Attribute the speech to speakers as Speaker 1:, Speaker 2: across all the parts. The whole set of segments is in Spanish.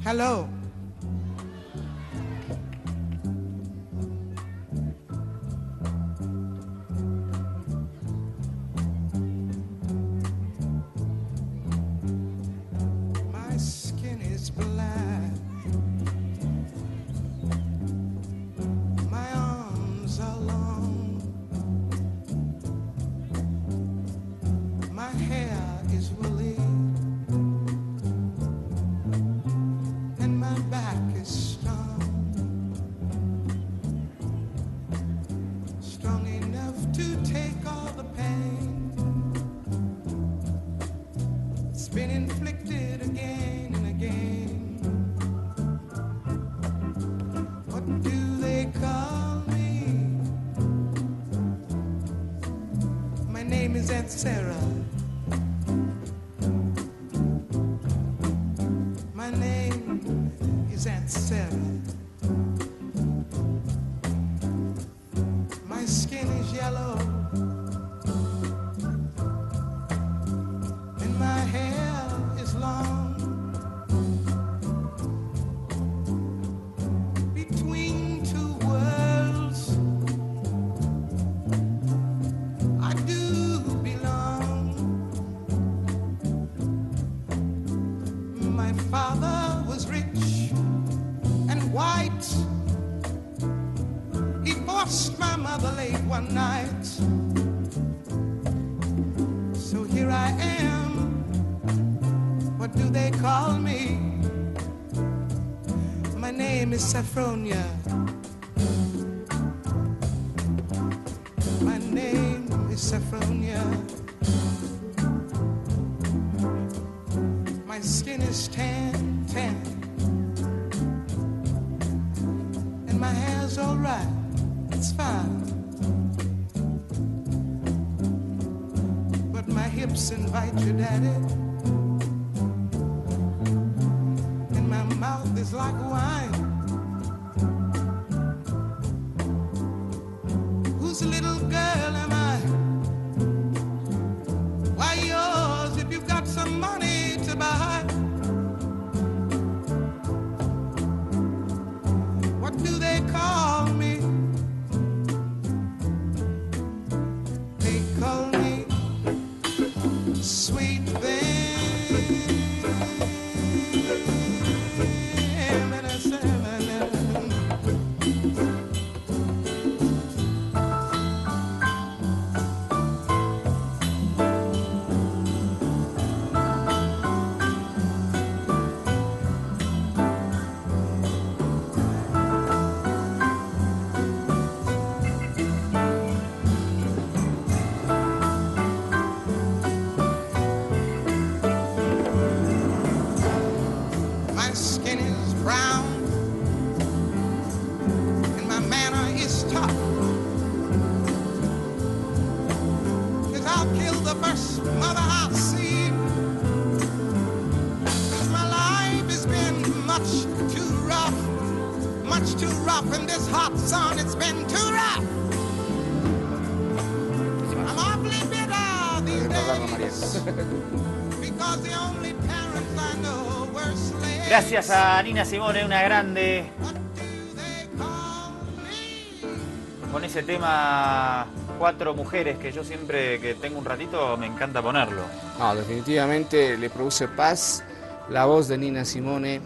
Speaker 1: Hello. My skin is black. My arms are long. My hair is woolly. And my back is strong. Strong enough to take all the pain. It's been inflicted again and again. What do they call me? My name is Aunt Sarah. My name is Aunt Sarah. My skin is yellow. And my hair is long. Between two worlds, I do belong. My father was rich and white. He forced my mother late one night. So here I am. What do they call me? My name is Saffronia. My name is Saffronia. My skin is tan, tan. And my hair's all right. It's fine. But my hips invite you, Daddy. And my mouth is like wine. Whose little girl am I? Why yours if you've got some money to buy? What do they call me? They call me Sweet Thing. In this hot sun, it's been too rough. I'm awfully bitter these days because the only parents I know were slaves.
Speaker 2: Gracias a Nina Simone, una grande. Con ese tema Cuatro Mujeres, que yo siempre que tengo un ratito me encanta ponerlo.
Speaker 3: No, definitivamente le produce paz la voz de Nina Simone,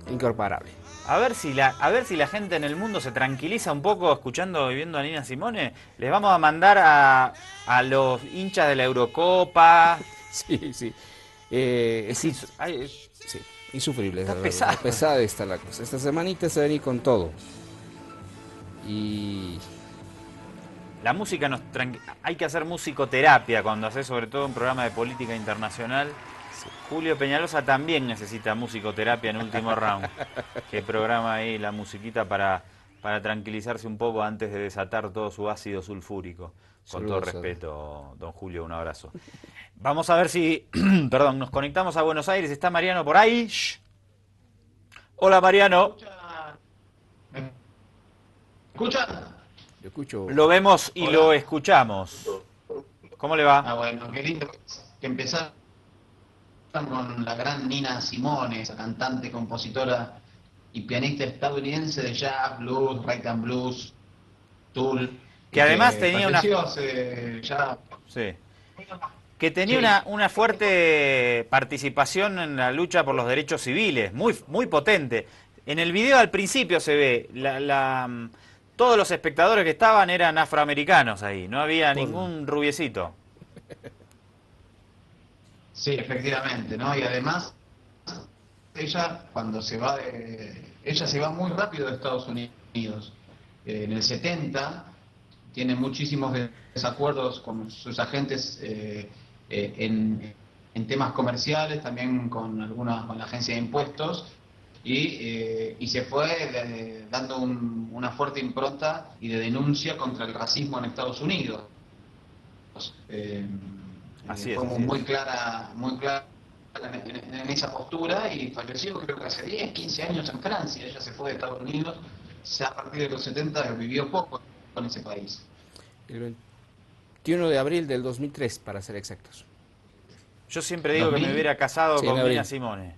Speaker 3: incomparable.
Speaker 2: A ver si la gente en el mundo se tranquiliza un poco escuchando y viendo a Nina Simone. Les vamos a mandar a los hinchas de la Eurocopa.
Speaker 3: Sí.
Speaker 2: Sí,
Speaker 3: insufrible.
Speaker 2: Está pesado.
Speaker 3: Pesada está la cosa. Esta semanita se va a venir con todo. Y
Speaker 2: la música hay que hacer musicoterapia cuando haces sobre todo un programa de política internacional. Julio Peñalosa también necesita musicoterapia en Último Round, que programa ahí la musiquita para tranquilizarse un poco antes de desatar todo su ácido sulfúrico. Con todo respeto, don Julio, un abrazo. Vamos a ver si, perdón, nos conectamos a Buenos Aires. ¿Está Mariano por ahí? Shh. Hola, Mariano.
Speaker 4: ¿Me escucha?
Speaker 3: Lo escucho.
Speaker 2: Lo vemos y lo escuchamos. ¿Cómo le va?
Speaker 4: Ah, bueno, qué lindo que empezar con la gran Nina Simone, esa cantante, compositora y pianista estadounidense de jazz, blues, rhythm and blues, Tool.
Speaker 2: Que además tenía una...
Speaker 4: falleció hace ya...
Speaker 2: Sí. Que tenía
Speaker 4: Sí.
Speaker 2: una fuerte participación en la lucha por los derechos civiles, muy potente. En el video al principio se ve, todos los espectadores que estaban eran afroamericanos ahí, no había ningún rubiecito.
Speaker 4: Sí, efectivamente, ¿no? Y además, ella cuando se va ella se va muy rápido de Estados Unidos. En el 70 tiene muchísimos desacuerdos con sus agentes en temas comerciales, también con la agencia de impuestos, y se fue dando una fuerte impronta y de denuncia contra el racismo en Estados Unidos.
Speaker 2: Así es,
Speaker 4: fue
Speaker 2: así es.
Speaker 4: muy clara en esa postura, y falleció creo que hace 10, 15 años en Francia. Ella se fue de Estados Unidos, ya a partir de los 70 vivió poco en ese país.
Speaker 3: El 21 de abril del 2003, para ser exactos.
Speaker 2: Yo siempre digo que me
Speaker 4: 2000.
Speaker 2: hubiera casado
Speaker 3: Sí, en
Speaker 2: con
Speaker 3: abril.
Speaker 2: Nina Simone.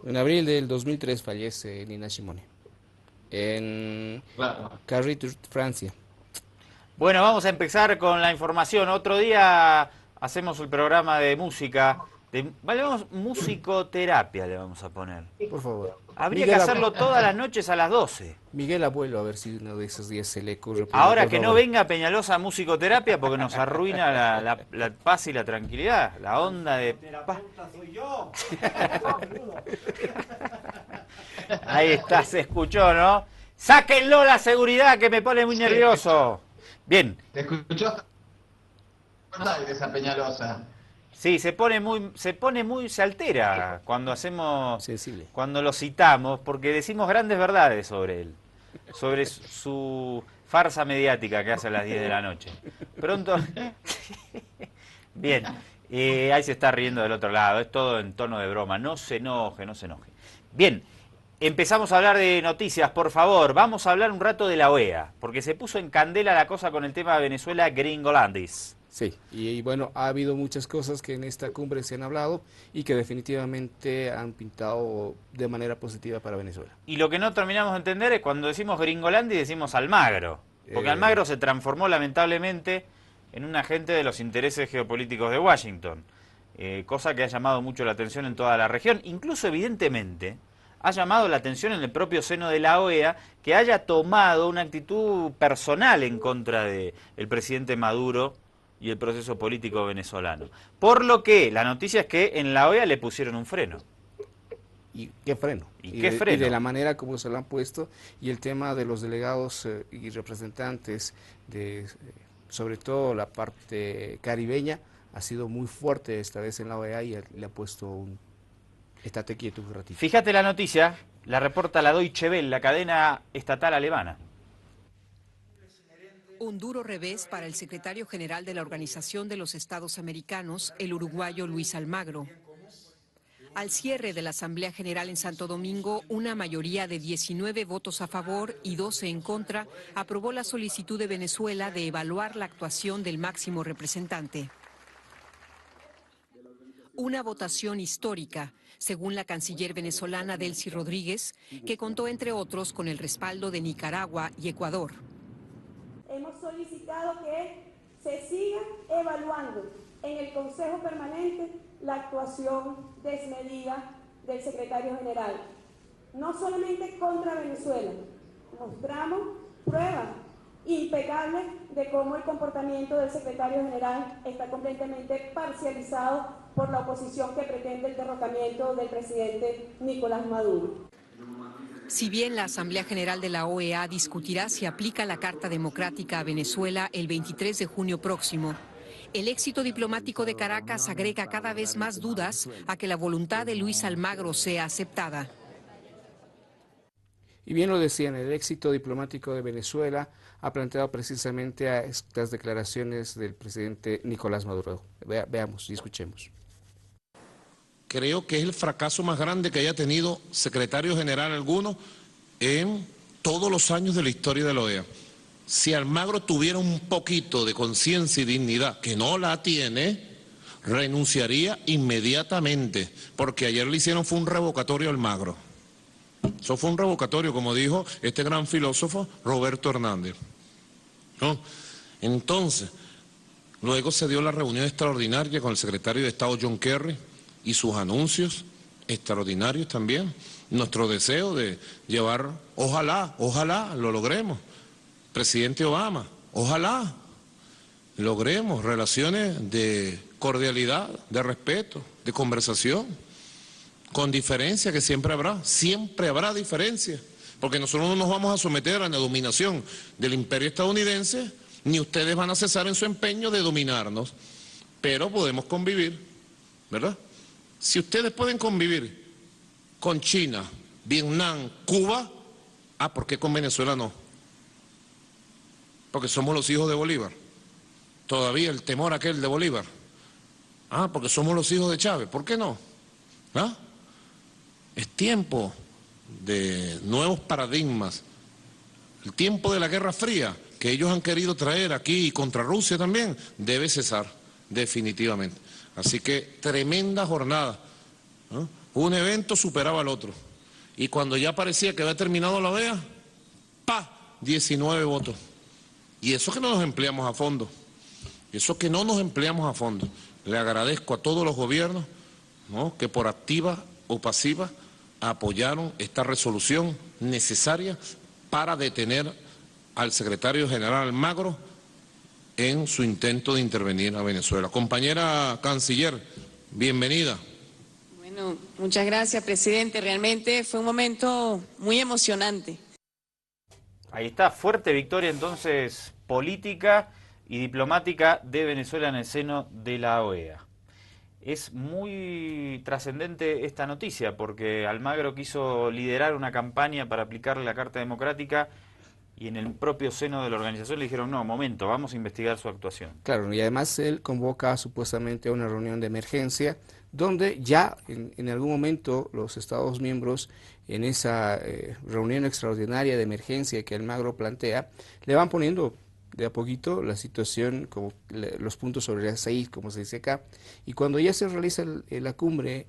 Speaker 3: En abril del 2003 fallece Nina Simone en
Speaker 4: Claro.
Speaker 3: Carritos, Francia.
Speaker 2: Bueno, vamos a empezar con la información. Otro día hacemos el programa de música. Vale, musicoterapia le vamos a poner.
Speaker 3: Por favor.
Speaker 2: Habría
Speaker 3: Miguel
Speaker 2: que hacerlo todas las noches a las 12.
Speaker 3: Miguel Abuelo, a ver si uno de esos días se le ocurre.
Speaker 2: Ahora
Speaker 3: por
Speaker 2: que no
Speaker 3: favor.
Speaker 2: venga Peñalosa a musicoterapia porque nos arruina la paz y la tranquilidad. La onda de paz. Ahí está, se escuchó, ¿no? ¡Sáquenlo la seguridad que me pone muy nervioso! Bien,
Speaker 4: ¿Te escuchó hasta Buenos Aires, esa Peñalosa?
Speaker 2: sí, se altera cuando
Speaker 3: Sensible.
Speaker 2: cuando lo citamos, porque decimos grandes verdades sobre él, sobre su farsa mediática que hace a las 10 de la noche. Pronto... Bien, ahí se está riendo del otro lado, es todo en tono de broma, no se enoje, no se enoje. Bien, empezamos a hablar de noticias, por favor, vamos a hablar un rato de la OEA, porque se puso en candela la cosa con el tema de Venezuela Gringolandis.
Speaker 3: Sí, y bueno, ha habido muchas cosas que en esta cumbre se han hablado y que definitivamente han pintado de manera positiva para Venezuela.
Speaker 2: Y lo que no terminamos de entender es cuando decimos Gringolandis decimos Almagro, porque Almagro se transformó lamentablemente en un agente de los intereses geopolíticos de Washington, cosa que ha llamado mucho la atención en toda la región, incluso evidentemente ha llamado la atención en el propio seno de la OEA que haya tomado una actitud personal en contra del presidente Maduro y el proceso político venezolano. Por lo que la noticia es que en la OEA le pusieron un freno.
Speaker 3: ¿Y qué freno?
Speaker 2: ¿Y qué
Speaker 3: de,
Speaker 2: freno?
Speaker 3: Y de la manera como se lo han puesto, y el tema de los delegados y representantes de, sobre todo la parte caribeña, ha sido muy fuerte esta vez en la OEA y le ha puesto un estate quieto un ratito.
Speaker 2: Fíjate la noticia, la reporta la Deutsche Welle, la cadena estatal alemana.
Speaker 5: Un duro revés para el secretario general de la Organización de los Estados Americanos, el uruguayo Luis Almagro. Al cierre de la Asamblea General en Santo Domingo, una mayoría de 19 votos a favor y 12 en contra aprobó la solicitud de Venezuela de evaluar la actuación del máximo representante. Una votación histórica, según la canciller venezolana Delcy Rodríguez, que contó entre otros con el respaldo de Nicaragua y Ecuador.
Speaker 6: Hemos solicitado que se siga evaluando en el Consejo Permanente la actuación desmedida del secretario general, no solamente contra Venezuela. Mostramos pruebas impecables de cómo el comportamiento del secretario general está completamente parcializado por la oposición que pretende el derrocamiento del presidente Nicolás Maduro.
Speaker 5: Si bien la Asamblea General de la OEA discutirá si aplica la Carta Democrática a Venezuela el 23 de junio próximo, el éxito diplomático de Caracas agrega cada vez más dudas a que la voluntad de Luis Almagro sea aceptada.
Speaker 3: Y bien lo decían, el éxito diplomático de Venezuela ha planteado precisamente a estas declaraciones del presidente Nicolás Maduro. Veamos y escuchemos.
Speaker 7: Creo que es el fracaso más grande que haya tenido secretario general alguno en todos los años de la historia de la OEA. Si Almagro tuviera un poquito de conciencia y dignidad, que no la tiene, renunciaría inmediatamente, porque ayer le hicieron fue un revocatorio a Almagro. Eso fue un revocatorio, como dijo este gran filósofo Roberto Hernández, ¿no? Entonces, luego se dio la reunión extraordinaria con el secretario de Estado John Kerry y sus anuncios extraordinarios también. Nuestro deseo de llevar, ojalá lo logremos, presidente Obama, ojalá logremos relaciones de cordialidad, de respeto, de conversación, con diferencia que siempre habrá diferencia, porque nosotros no nos vamos a someter a la dominación del imperio estadounidense, ni ustedes van a cesar en su empeño de dominarnos, pero podemos convivir, ¿verdad? Si ustedes pueden convivir con China, Vietnam, Cuba, ¿por qué con Venezuela no? Porque somos los hijos de Bolívar. Todavía el temor aquel de Bolívar. Porque somos los hijos de Chávez. ¿Por qué no? Es tiempo de nuevos paradigmas. El tiempo de la Guerra Fría, que ellos han querido traer aquí y contra Rusia también, debe cesar definitivamente. Así que tremenda jornada, ¿no? Un evento superaba al otro. Y cuando ya parecía que había terminado la OEA, 19 votos. Y eso que no nos empleamos a fondo. Le agradezco a todos los gobiernos, ¿no?, que por activa o pasiva apoyaron esta resolución necesaria para detener al secretario general Almagro en su intento de intervenir a Venezuela. Compañera canciller, bienvenida.
Speaker 8: Bueno, muchas gracias, presidente. Realmente fue un momento muy emocionante.
Speaker 2: Ahí está, fuerte victoria entonces política y diplomática de Venezuela en el seno de la OEA. Es muy trascendente esta noticia porque Almagro quiso liderar una campaña para aplicarle la Carta Democrática y en el propio seno de la organización le dijeron, no, momento, vamos a investigar su actuación.
Speaker 3: Claro, y además él convoca supuestamente a una reunión de emergencia donde ya en algún momento los Estados miembros en esa reunión extraordinaria de emergencia que Almagro plantea, le van poniendo de a poquito la situación, como los puntos sobre las seis, como se dice acá, y cuando ya se realiza la cumbre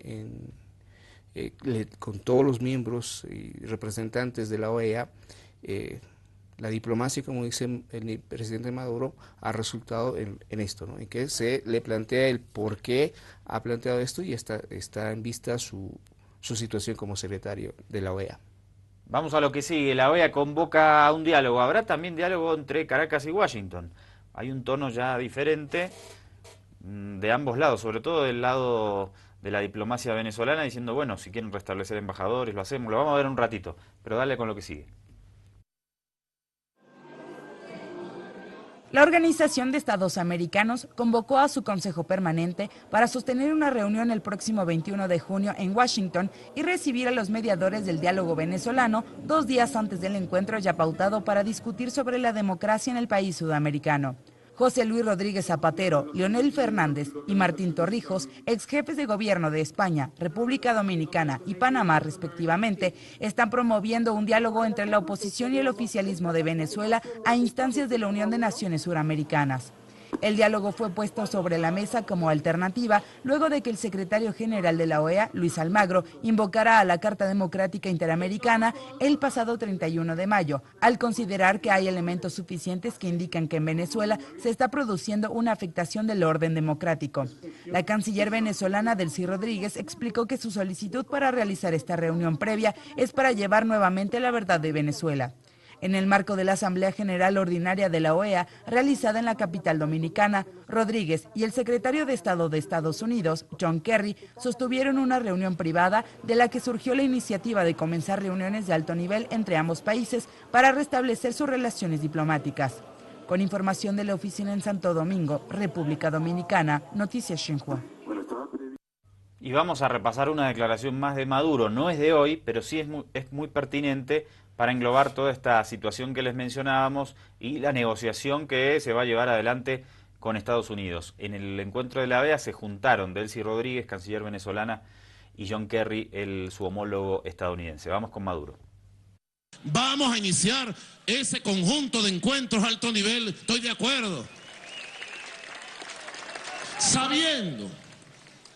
Speaker 3: con todos los miembros y representantes de la OEA, la diplomacia, como dice el presidente Maduro, ha resultado en esto, ¿no? En que se le plantea el por qué ha planteado esto y está en vista su situación como secretario de la OEA.
Speaker 2: Vamos a lo que sigue. La OEA convoca a un diálogo. Habrá también diálogo entre Caracas y Washington. Hay un tono ya diferente de ambos lados, sobre todo del lado de la diplomacia venezolana, diciendo, bueno, si quieren restablecer embajadores, lo hacemos. Lo vamos a ver un ratito, pero dale con lo que sigue.
Speaker 9: La Organización de Estados Americanos convocó a su Consejo Permanente para sostener una reunión el próximo 21 de junio en Washington y recibir a los mediadores del diálogo venezolano 2 días antes del encuentro ya pautado para discutir sobre la democracia en el país sudamericano. José Luis Rodríguez Zapatero, Leonel Fernández y Martín Torrijos, ex jefes de gobierno de España, República Dominicana y Panamá respectivamente, están promoviendo un diálogo entre la oposición y el oficialismo de Venezuela a instancias de la Unión de Naciones Suramericanas. El diálogo fue puesto sobre la mesa como alternativa luego de que el secretario general de la OEA, Luis Almagro, invocara a la Carta Democrática Interamericana el pasado 31 de mayo, al considerar que hay elementos suficientes que indican que en Venezuela se está produciendo una afectación del orden democrático. La canciller venezolana Delcy Rodríguez explicó que su solicitud para realizar esta reunión previa es para llevar nuevamente la verdad de Venezuela. En el marco de la Asamblea General Ordinaria de la OEA, realizada en la capital dominicana, Rodríguez y el secretario de Estado de Estados Unidos, John Kerry, sostuvieron una reunión privada de la que surgió la iniciativa de comenzar reuniones de alto nivel entre ambos países para restablecer sus relaciones diplomáticas. Con información de la oficina en Santo Domingo, República Dominicana, Noticias Xinhua.
Speaker 2: Y vamos a repasar una declaración más de Maduro. No es de hoy, pero sí es muy pertinente para englobar toda esta situación que les mencionábamos y la negociación que se va a llevar adelante con Estados Unidos. En el encuentro de la OEA se juntaron Delcy Rodríguez, canciller venezolana, y John Kerry, su homólogo estadounidense. Vamos con Maduro.
Speaker 7: Vamos a iniciar ese conjunto de encuentros a alto nivel, estoy de acuerdo. Sabiendo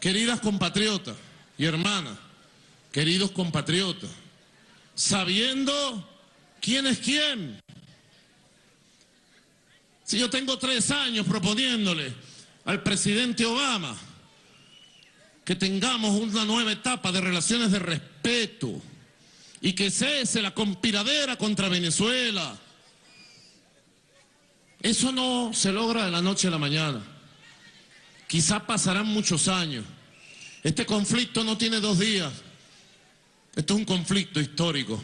Speaker 7: queridas compatriotas y hermanas, queridos compatriotas, sabiendo quién es quién. Si yo tengo 3 años proponiéndole al presidente Obama que tengamos una nueva etapa de relaciones de respeto y que cese la conspiradera contra Venezuela, eso no se logra de la noche a la mañana. Quizá pasarán muchos años. Este conflicto no tiene 2 días. Esto es un conflicto histórico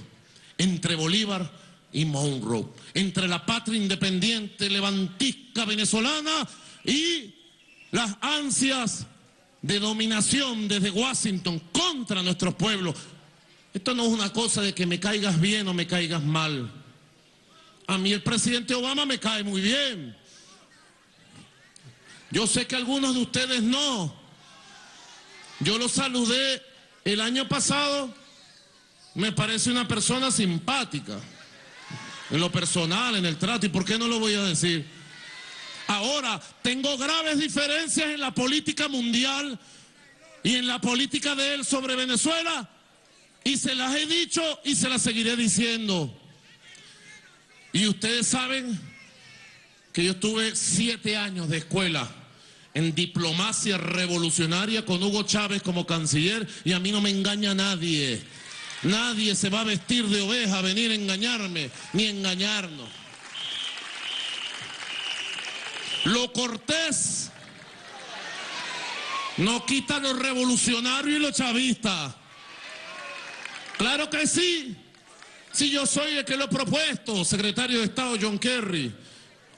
Speaker 7: entre Bolívar y Monroe, entre la patria independiente levantista venezolana y las ansias de dominación desde Washington contra nuestros pueblos. Esto no es una cosa de que me caigas bien o me caigas mal. A mí el presidente Obama me cae muy bien. Yo sé que algunos de ustedes no. Yo lo saludé el año pasado. Me parece una persona simpática. En lo personal, en el trato. ¿Y por qué no lo voy a decir? Ahora, tengo graves diferencias en la política mundial y en la política de él sobre Venezuela. Y se las he dicho y se las seguiré diciendo. Y ustedes saben que yo estuve 7 años de escuela en diplomacia revolucionaria con Hugo Chávez como canciller y a mí no me engaña nadie. Nadie se va a vestir de oveja a venir a engañarme ni engañarnos. Lo cortés no quita lo revolucionario y lo chavista. Claro que sí. Si yo soy el que lo he propuesto, secretario de Estado John Kerry.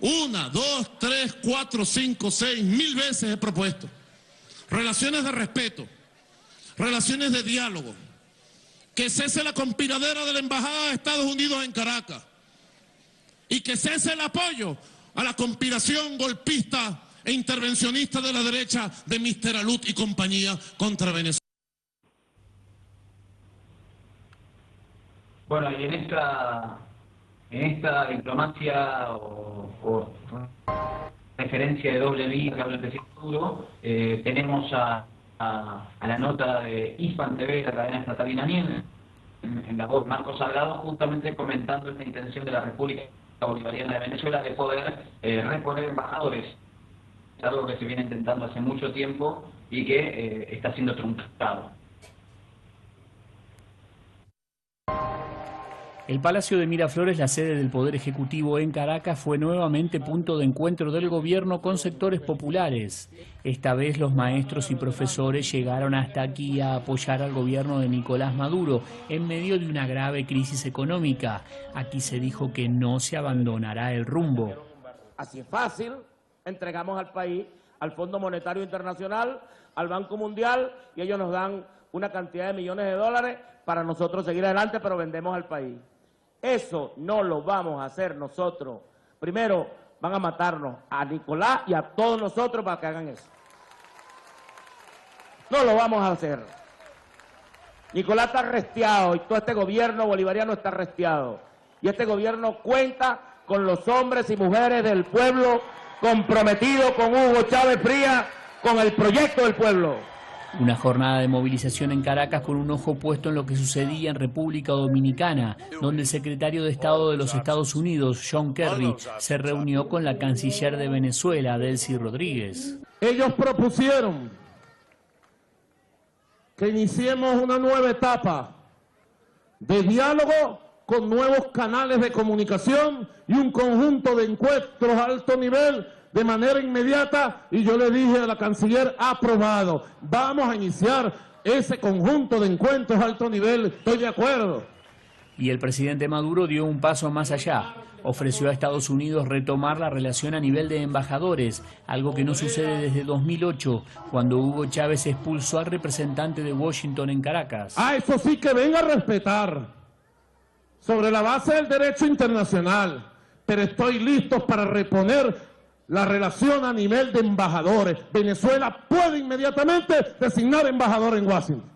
Speaker 7: 1, 2, 3, 4, 5, 6, 1000 veces he propuesto. Relaciones de respeto, relaciones de diálogo. Que cese la conspiradera de la Embajada de Estados Unidos en Caracas. Y que cese el apoyo a la conspiración golpista e intervencionista de la derecha de Mr. Alud y compañía contra Venezuela.
Speaker 4: Bueno, y en esta diplomacia o referencia de doble vía que habla el presidente Maduro, tenemos a la nota de IFAN TV, la cadena estatal iraniana, en la voz Marcos Salgado, justamente comentando esta intención de la República Bolivariana de Venezuela de poder reponer embajadores. Es algo que se viene intentando hace mucho tiempo y que está siendo truncado.
Speaker 10: El Palacio de Miraflores, la sede del Poder Ejecutivo en Caracas, fue nuevamente punto de encuentro del gobierno con sectores populares. Esta vez los maestros y profesores llegaron hasta aquí a apoyar al gobierno de Nicolás Maduro en medio de una grave crisis económica. Aquí se dijo que no se abandonará el rumbo.
Speaker 11: Así es fácil, entregamos al país, al Fondo Monetario Internacional, al Banco Mundial, y ellos nos dan una cantidad de millones de dólares para nosotros seguir adelante, pero vendemos al país. Eso no lo vamos a hacer nosotros. Primero van a matarnos a Nicolás y a todos nosotros para que hagan eso. No lo vamos a hacer. Nicolás está arrestado y todo este gobierno bolivariano está arrestado. Y este gobierno cuenta con los hombres y mujeres del pueblo comprometidos con Hugo Chávez Frías, con el proyecto del pueblo.
Speaker 10: Una jornada de movilización en Caracas con un ojo puesto en lo que sucedía en República Dominicana, donde el secretario de Estado de los Estados Unidos, John Kerry, se reunió con la canciller de Venezuela, Delcy Rodríguez.
Speaker 11: Ellos propusieron que iniciemos una nueva etapa de diálogo con nuevos canales de comunicación y un conjunto de encuentros a alto nivel de manera inmediata, y yo le dije a la canciller, aprobado, vamos a iniciar ese conjunto de encuentros a alto nivel, estoy de acuerdo.
Speaker 10: Y el presidente Maduro dio un paso más allá, ofreció a Estados Unidos retomar la relación a nivel de embajadores, algo que no sucede desde 2008, cuando Hugo Chávez expulsó al representante de Washington en Caracas.
Speaker 11: Eso sí, que venga a respetar, sobre la base del derecho internacional, pero estoy listo para reponer la relación a nivel de embajadores. Venezuela puede inmediatamente designar embajador en Washington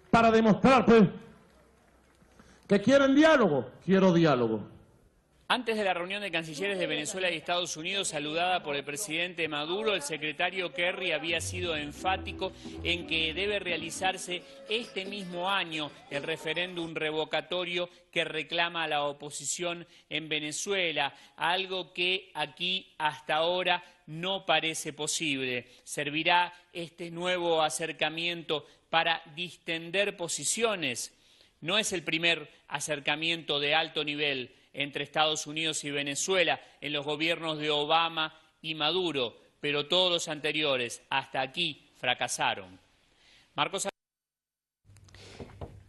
Speaker 11: para demostrar, pues, que quieren diálogo. Quiero diálogo.
Speaker 10: Antes de la reunión de cancilleres de Venezuela y Estados Unidos, saludada por el presidente Maduro, el secretario Kerry había sido enfático en que debe realizarse este mismo año el referéndum revocatorio que reclama a la oposición en Venezuela, algo que aquí hasta ahora no parece posible. ¿Servirá este nuevo acercamiento para distender posiciones? No es el primer acercamiento de alto nivel entre Estados Unidos y Venezuela en los gobiernos de Obama y Maduro, pero todos los anteriores hasta aquí fracasaron. Marcos.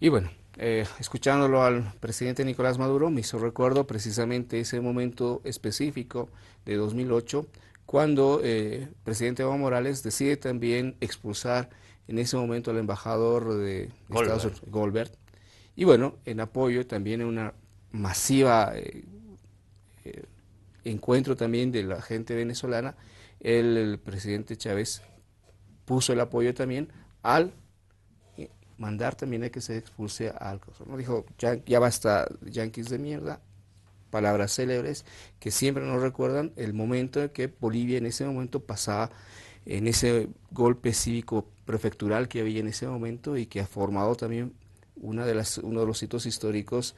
Speaker 3: Y bueno, escuchándolo al presidente Nicolás Maduro, me hizo recuerdo precisamente ese momento específico de 2008, cuando el presidente Evo Morales decide también expulsar en ese momento al embajador de Estados Unidos, Goldberg, y bueno, en apoyo también en una masiva encuentro también de la gente venezolana, el presidente Chávez puso el apoyo también al mandar también a que se expulse a Alcázar. ¿No? Dijo, ya basta yanquis de mierda, palabras célebres que siempre nos recuerdan el momento en que Bolivia en ese momento pasaba en ese golpe cívico prefectural que había en ese momento y que ha formado también uno de los hitos históricos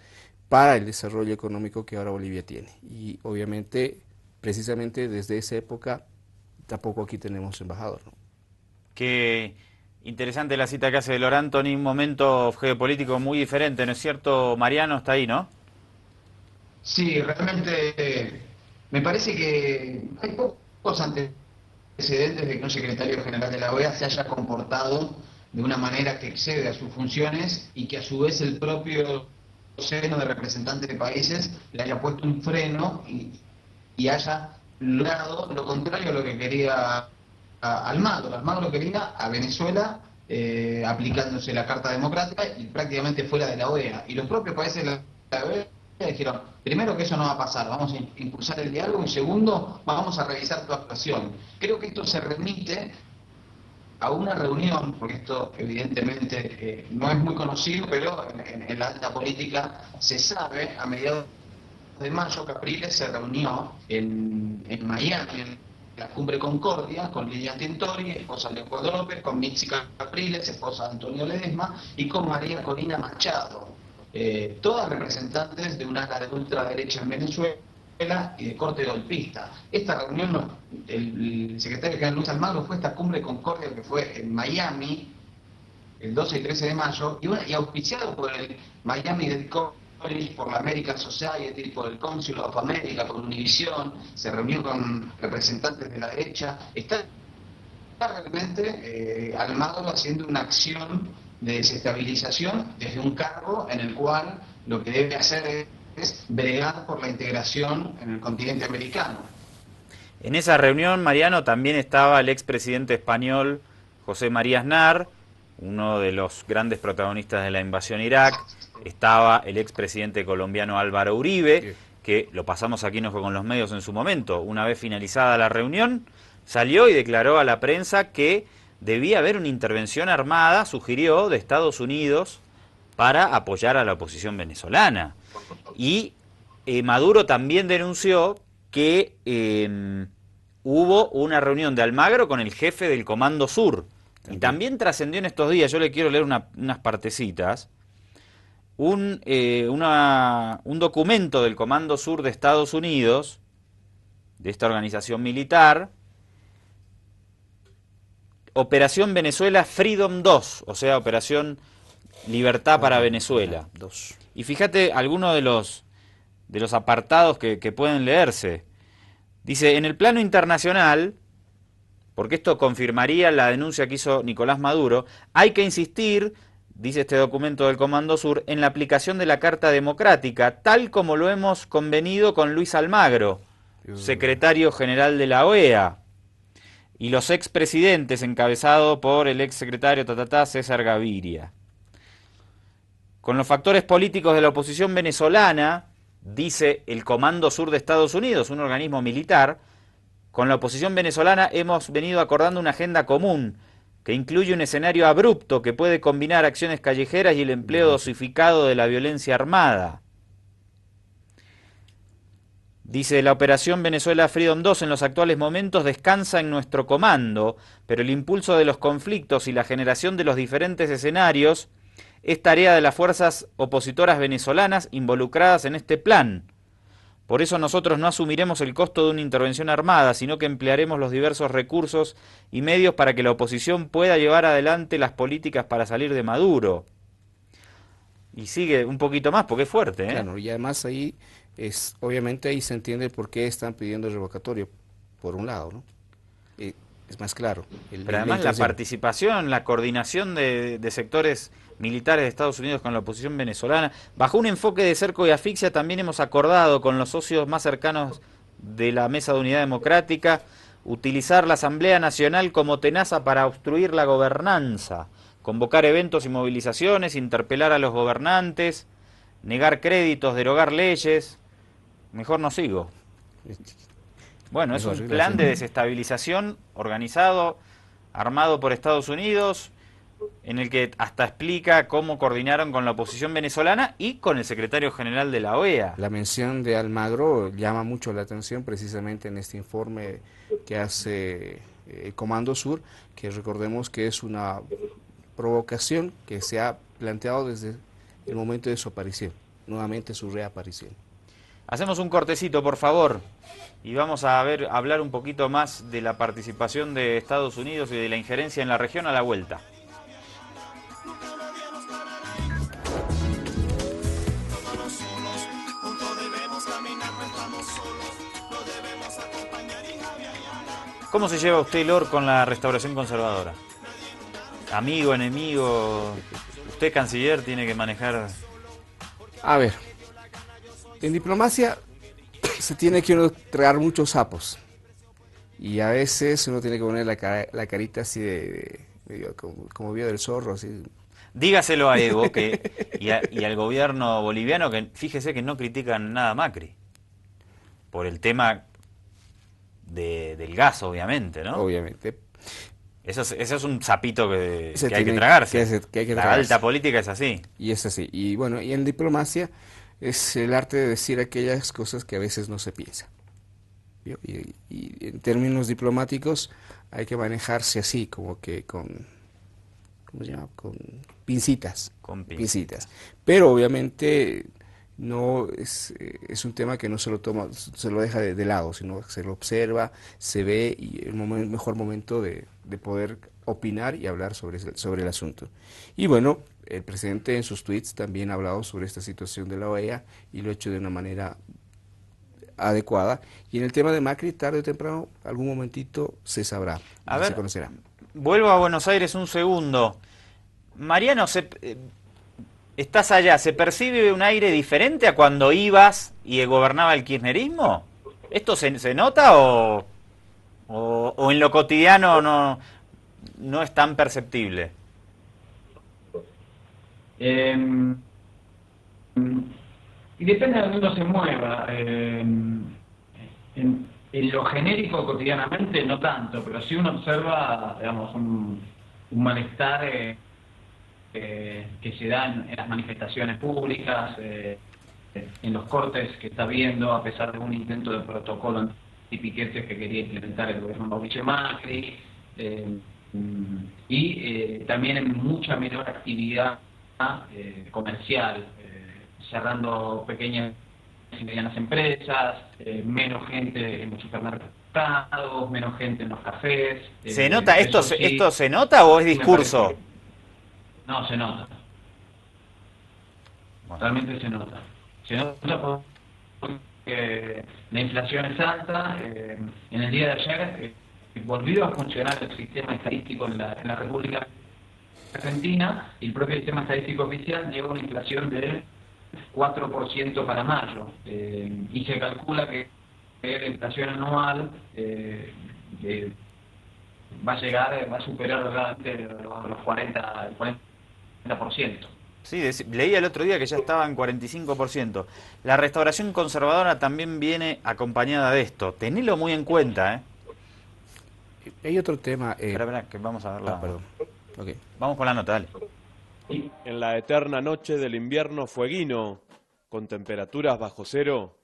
Speaker 3: para el desarrollo económico que ahora Bolivia tiene. Y obviamente, precisamente desde esa época, tampoco aquí tenemos embajador, ¿no?
Speaker 2: Qué interesante la cita que hace Lord Anthony, un momento geopolítico muy diferente, ¿no es cierto? Mariano está ahí, ¿no?
Speaker 4: Sí, realmente me parece que hay pocos antecedentes de que un secretario general de la OEA se haya comportado de una manera que excede a sus funciones y que a su vez el propio seno de representantes de países le haya puesto un freno y haya logrado lo contrario a lo que quería Almagro. Almagro quería a Venezuela aplicándose la Carta Democrática y prácticamente fuera de la OEA. Y los propios países de la OEA dijeron, primero que eso no va a pasar, vamos a impulsar el diálogo, y segundo, vamos a revisar tu actuación. Creo que esto se remite a una reunión, porque esto evidentemente no es muy conocido, pero en la alta política se sabe, a mediados de mayo Capriles se reunió en Miami, en la Cumbre Concordia, con Lilian Tintori, esposa de Leopoldo López, con Mitzi Capriles, esposa de Antonio Ledesma, y con María Corina Machado, todas representantes de una ala de ultraderecha en Venezuela y de corte golpista. Esta reunión, el secretario general Luis Almagro fue a esta Cumbre Concordia que fue en Miami el 12 y 13 de mayo y auspiciado por el Miami Dade College, por la American Society, por el Council of America, por Univision. Se reunió con representantes de la derecha. Está realmente Almagro haciendo una acción de desestabilización desde un cargo en el cual lo que debe hacer es bregar por la integración en el continente americano.
Speaker 2: En esa reunión, Mariano, también estaba el expresidente español José María Aznar, uno de los grandes protagonistas de la invasión a Irak. Estaba el expresidente colombiano Álvaro Uribe, que lo pasamos aquí con los medios en su momento. Una vez finalizada la reunión, salió y declaró a la prensa que debía haber una intervención armada, sugirió, de Estados Unidos para apoyar a la oposición venezolana. Y Maduro también denunció que hubo una reunión de Almagro con el jefe del Comando Sur. Y también trascendió en estos días, yo le quiero leer unas partecitas, un documento del Comando Sur de Estados Unidos, de esta organización militar, Operación Venezuela Freedom 2, o sea, Operación Libertad para Venezuela. Y fíjate algunos de los apartados que pueden leerse. Dice, en el plano internacional, porque esto confirmaría la denuncia que hizo Nicolás Maduro, hay que insistir, dice este documento del Comando Sur, en la aplicación de la Carta Democrática, tal como lo hemos convenido con Luis Almagro, secretario general de la OEA, y los expresidentes, encabezado por el exsecretario César Gaviria. Con los factores políticos de la oposición venezolana, dice el Comando Sur de Estados Unidos, un organismo militar, con la oposición venezolana hemos venido acordando una agenda común que incluye un escenario abrupto que puede combinar acciones callejeras y el empleo dosificado de la violencia armada. Dice, la operación Venezuela Freedom 2 en los actuales momentos descansa en nuestro comando, pero el impulso de los conflictos y la generación de los diferentes escenarios es tarea de las fuerzas opositoras venezolanas involucradas en este plan. Por eso nosotros no asumiremos el costo de una intervención armada, sino que emplearemos los diversos recursos y medios para que la oposición pueda llevar adelante las políticas para salir de Maduro. Y sigue un poquito más, porque es fuerte, ¿eh?
Speaker 3: Claro, y además ahí, obviamente ahí se entiende por qué están pidiendo el revocatorio, por un lado, ¿no? Es más claro.
Speaker 2: Pero además la participación, la coordinación de sectores militares de Estados Unidos con la oposición venezolana, bajo un enfoque de cerco y asfixia, también hemos acordado con los socios más cercanos de la Mesa de Unidad Democrática utilizar la Asamblea Nacional como tenaza para obstruir la gobernanza, convocar eventos y movilizaciones, interpelar a los gobernantes, negar créditos, derogar leyes. Mejor no sigo. Bueno, es un plan de desestabilización organizado, armado por Estados Unidos, en el que hasta explica cómo coordinaron con la oposición venezolana y con el secretario general de la OEA.
Speaker 3: La mención de Almagro llama mucho la atención precisamente en este informe que hace el Comando Sur, que recordemos que es una provocación que se ha planteado desde el momento de su aparición, nuevamente su reaparición.
Speaker 2: Hacemos un cortecito, por favor, y vamos a hablar un poquito más de la participación de Estados Unidos y de la injerencia en la región a la vuelta. ¿Cómo se lleva usted, Lor, con la restauración conservadora? Amigo, enemigo, usted, canciller, tiene que manejar...
Speaker 3: A ver, en diplomacia se tiene que uno tragar muchos sapos y a veces uno tiene que poner la carita así como vio del zorro, así.
Speaker 2: Dígaselo a Evo y al gobierno boliviano, que fíjese que no critican nada a Macri por el tema del gas, obviamente, ¿no?
Speaker 3: Obviamente.
Speaker 2: Eso es un sapito que hay que
Speaker 3: tiene
Speaker 2: tragarse.
Speaker 3: que hay que
Speaker 2: la
Speaker 3: tragarse.
Speaker 2: alta política es así.
Speaker 3: Y es así. Y bueno, y en diplomacia es el arte de decir aquellas cosas que a veces no se piensan. Y en términos diplomáticos hay que manejarse así, como que con... ¿Cómo se llama? Con pincitas.
Speaker 2: Con
Speaker 3: pincitas. Pero obviamente no es un tema que no se lo toma, se lo deja de lado, sino se lo observa, se ve y el mejor momento de poder opinar y hablar sobre el asunto. Y bueno, el presidente en sus tweets también ha hablado sobre esta situación de la OEA y lo ha hecho de una manera adecuada. Y en el tema de Macri, tarde o temprano, algún momentito se sabrá, se conocerá.
Speaker 2: Vuelvo a Buenos Aires un segundo. Mariano, estás allá, ¿se percibe un aire diferente a cuando ibas y gobernaba el kirchnerismo? ¿Esto se nota o en lo cotidiano no es tan perceptible?
Speaker 4: Y depende de dónde uno se mueva. En lo genérico cotidianamente no tanto, pero sí uno observa, digamos, un malestar que se da en las manifestaciones públicas, en los cortes que está viendo, a pesar de un intento de protocolo antipiquetes que quería implementar el gobierno Mauricio Macri, y también en mucha menor actividad comercial, cerrando pequeñas y medianas empresas, menos gente en los supermercados, menos gente en los cafés.
Speaker 2: ¿Se nota esto se nota o es discurso?
Speaker 4: No, se nota. Realmente se nota. Se nota porque la inflación es alta. En el día de ayer volvió a funcionar el sistema estadístico en la República Argentina y el propio sistema estadístico oficial llegó a una inflación del 4% para mayo, y se calcula que la inflación anual va a superar los 40%.
Speaker 2: Sí, leía el otro día que ya estaba en 45%. La restauración conservadora también viene acompañada de esto. Tenelo muy en cuenta, ¿eh?
Speaker 3: Hay otro tema...
Speaker 2: Espera, que vamos a verla.
Speaker 3: perdón. Okay.
Speaker 2: Vamos con la nota, dale.
Speaker 12: En la eterna noche del invierno fueguino, con temperaturas bajo cero,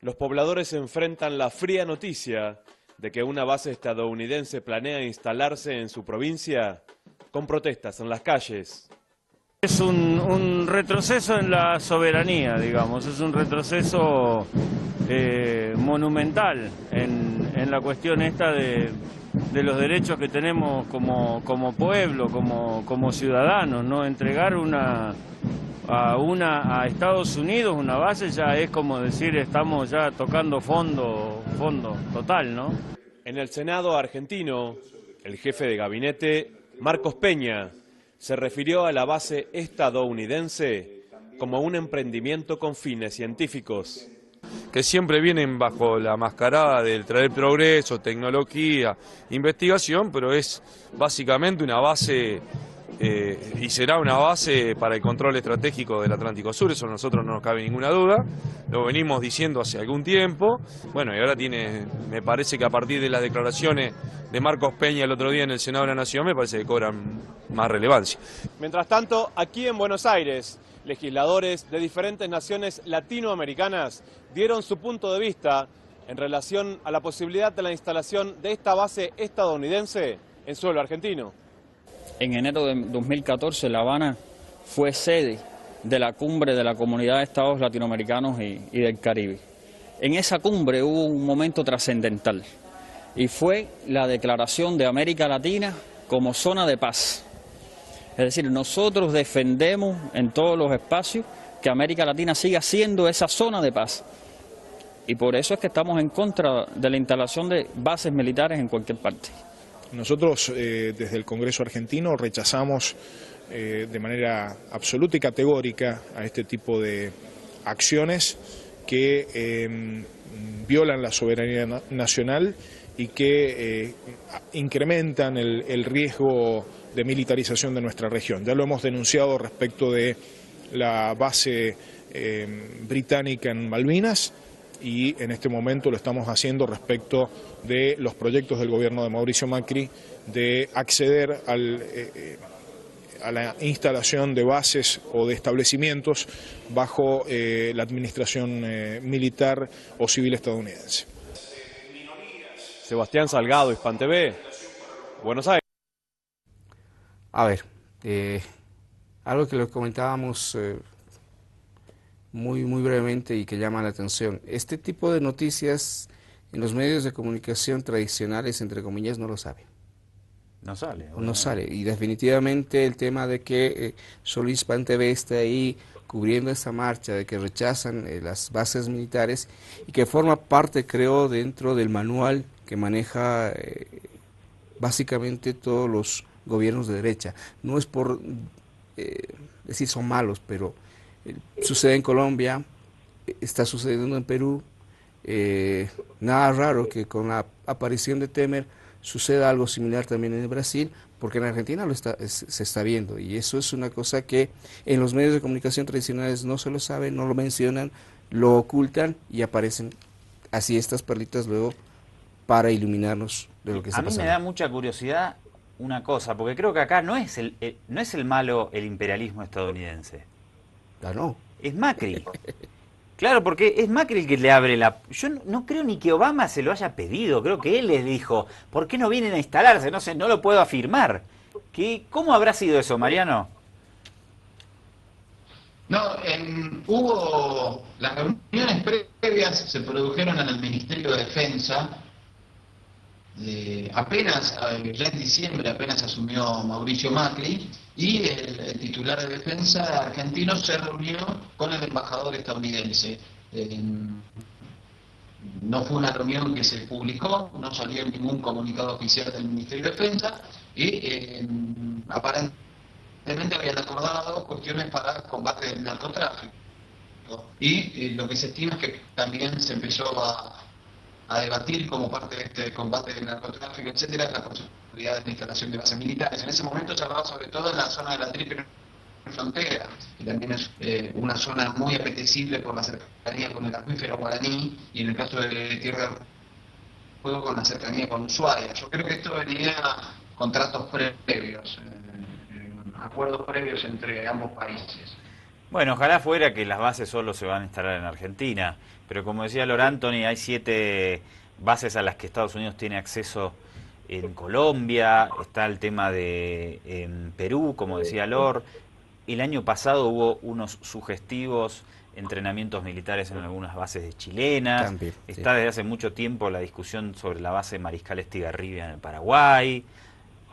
Speaker 12: los pobladores enfrentan la fría noticia de que una base estadounidense planea instalarse en su provincia con protestas en las calles.
Speaker 13: Es un retroceso en la soberanía, digamos, es un retroceso monumental en la cuestión esta de los derechos que tenemos como pueblo, como ciudadanos, ¿no? Entregar a Estados Unidos una base ya es como decir estamos ya tocando fondo total, ¿no?
Speaker 12: En el Senado argentino, el jefe de gabinete, Marcos Peña, se refirió a la base estadounidense como un emprendimiento con fines científicos.
Speaker 14: Que siempre vienen bajo la mascarada del traer progreso, tecnología, investigación, pero es básicamente una base y será una base para el control estratégico del Atlántico Sur, eso a nosotros no nos cabe ninguna duda, lo venimos diciendo hace algún tiempo, bueno, y ahora me parece que a partir de las declaraciones de Marcos Peña el otro día en el Senado de la Nación, me parece que cobran más relevancia.
Speaker 12: Mientras tanto, aquí en Buenos Aires, legisladores de diferentes naciones latinoamericanas dieron su punto de vista en relación a la posibilidad de la instalación de esta base estadounidense en suelo argentino.
Speaker 15: En enero de 2014, La Habana fue sede de la cumbre de la Comunidad de Estados Latinoamericanos y del Caribe. En esa cumbre hubo un momento trascendental y fue la declaración de América Latina como zona de paz. Es decir, nosotros defendemos en todos los espacios que América Latina siga siendo esa zona de paz. Y por eso es que estamos en contra de la instalación de bases militares en cualquier parte.
Speaker 16: Nosotros desde el Congreso argentino rechazamos de manera absoluta y categórica a este tipo de acciones que violan la soberanía nacional y que incrementan el riesgo de militarización de nuestra región. Ya lo hemos denunciado respecto de la base británica en Malvinas y en este momento lo estamos haciendo respecto de los proyectos del gobierno de Mauricio Macri de acceder a la instalación de bases o de establecimientos bajo la administración militar o civil estadounidense.
Speaker 12: Sebastián Salgado, Hispan TV, Buenos Aires.
Speaker 3: A ver, algo que les comentábamos muy brevemente y que llama la atención. Este tipo de noticias en los medios de comunicación tradicionales, entre comillas, no lo saben.
Speaker 2: No sale.
Speaker 3: No sale. Y definitivamente el tema de que solo Hispan TV está ahí cubriendo esta marcha, de que rechazan las bases militares y que forma parte, creo, dentro del manual que maneja básicamente todos los gobiernos de derecha. No es por decir son malos, pero sucede en Colombia, está sucediendo en Perú, nada raro que con la aparición de Temer suceda algo similar también en Brasil, porque en Argentina se está viendo, y eso es una cosa que en los medios de comunicación tradicionales no se lo saben, no lo mencionan, lo ocultan y aparecen así estas perlitas luego para iluminarnos de lo que está pasando.
Speaker 2: A mí me da mucha curiosidad una cosa, porque creo que acá no es el malo el imperialismo estadounidense.
Speaker 3: No.
Speaker 2: Es Macri. Claro, porque es Macri el que le abre la... Yo no creo ni que Obama se lo haya pedido, creo que él les dijo, ¿por qué no vienen a instalarse? No sé, no lo puedo afirmar. ¿Cómo habrá sido eso, Mariano?
Speaker 4: No, hubo... Las reuniones previas se produjeron en el Ministerio de Defensa. Apenas, ya en diciembre, apenas asumió Mauricio Macri, y el titular de defensa argentino se reunió con el embajador estadounidense. No fue una reunión que se publicó, no salió ningún comunicado oficial del Ministerio de Defensa, y aparentemente habían acordado cuestiones para combate del narcotráfico. Y lo que se estima es que también se empezó a debatir como parte de este combate del narcotráfico, etcétera, la posibilidad de la instalación de bases militares. En ese momento se hablaba sobre todo en la zona de la Triple Frontera, que también es una zona muy apetecible por la cercanía con el acuífero guaraní, y en el caso de Tierra del Fuego con la cercanía con Ushuaia. Yo creo que esto venía con tratos previos, acuerdos previos entre ambos países.
Speaker 2: Bueno, ojalá fuera que las bases solo se van a instalar en Argentina, pero como decía Lord Anthony, hay 7 bases a las que Estados Unidos tiene acceso en Colombia, está el tema de en Perú, como decía Lord. El año pasado hubo unos sugestivos entrenamientos militares en algunas bases chilenas.
Speaker 3: También, sí.
Speaker 2: Está desde hace mucho tiempo la discusión sobre la base Mariscal Estigarribia en el Paraguay.